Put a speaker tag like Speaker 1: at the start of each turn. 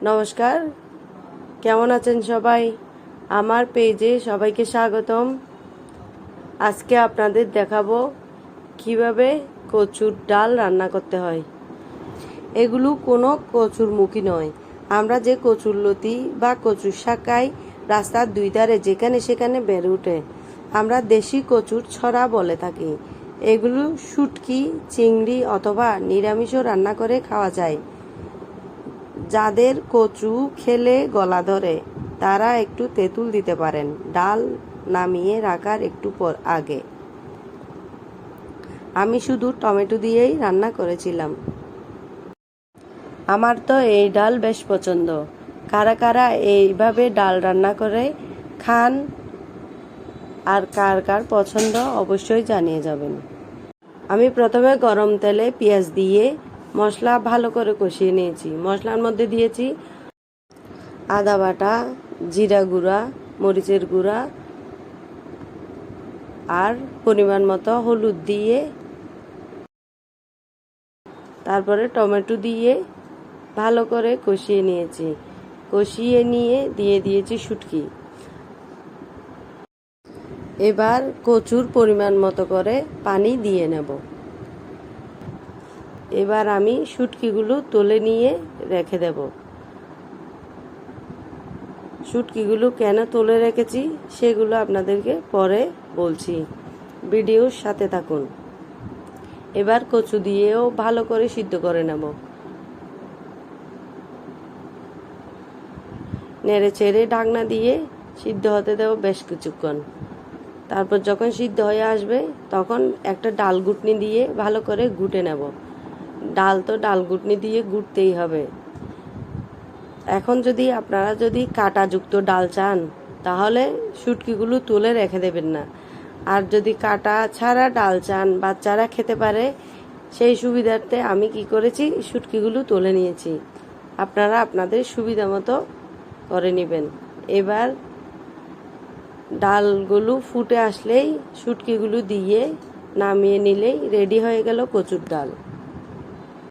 Speaker 1: নমস্কার, কেমন আছেন সবাই? আমার পেজে সবাইকে স্বাগতম। আজকে আপনাদের দেখাবো কিভাবে কচুর ডাল রান্না করতে হয়। এগুলো কোনো কচুর মুখী নয়। আমরা যে কচুর লতি বা কচুর শাক খাই, রাস্তার দুই ধারে যেখানে সেখানে বেড়ে ওঠে, আমরা দেশি কচুর ছড়া বলে থাকি। এগুলো শুটকি, চিংড়ি অথবা নিরামিষও রান্না করে খাওয়া যায়। যাদের কচু খেলে গলা ধরে তারা একটু তেঁতুল দিতে পারেন ডাল নামিয়ে রাখার একটু আগে। আমি শুধু টমেটো দিয়েই রান্না করেছিলাম। আমার তো এই ডাল বেশ পছন্দ। কারা কারা এইভাবে ডাল রান্না করে খান আর কার কার পছন্দ অবশ্যই জানিয়ে যাবেন। আমি প্রথমে গরম তেলে পেঁয়াজ দিয়ে মশলা ভালো করে কষিয়ে নিয়েছি। মশলার মধ্যে দিয়েছি আদা বাটা, জিরা গুঁড়া, মরিচের গুঁড়া আর পরিমাণ মতো হলুদ দিয়ে তারপরে টমেটো দিয়ে ভালো করে কষিয়ে নিয়েছি। কষিয়ে নিয়ে দিয়ে দিয়েছি শুটকি। এবার কচুর পরিমাণ মতো করে পানি দিয়ে নেব। এবার আমি শুটকিগুলো তুলে নিয়ে রেখে দেব। শুটকিগুলো কেন তুলে রেখেছি সেগুলো আপনাদেরকে পরে বলছি, ভিডিওর সাথে থাকুন। এবার কচু দিয়েও ভালো করে সিদ্ধ করে নেব। নেড়ে চেড়ে ঢাকনা দিয়ে সিদ্ধ হতে দেব বেশ কিছুক্ষণ। তারপর যখন সিদ্ধ হয়ে আসবে তখন একটা ডাল ঘুটনি দিয়ে ভালো করে ঘুটে নেব। ডাল তো ডাল ঘুটনি দিয়ে ঘুটতেই হবে। এখন আপনারা যদি কাঁটাযুক্ত ডাল চান তাহলে শুটকিগুলো তুলে রেখে দেবেন না। আর যদি কাঁটা ছাড়া ডাল চান, বাচ্চারা খেতে পারে, সেই সুবিধার্থে আমি কি করেছি, শুটকিগুলো তুলে নিয়েছি। আপনারা আপনাদের সুবিধা মতো করে নেবেন। এবার ডালগুলো ফুটে আসলেই শুটকিগুলো দিয়ে নামিয়ে নিলেই রেডি হয়ে গেল কচুর ডাল।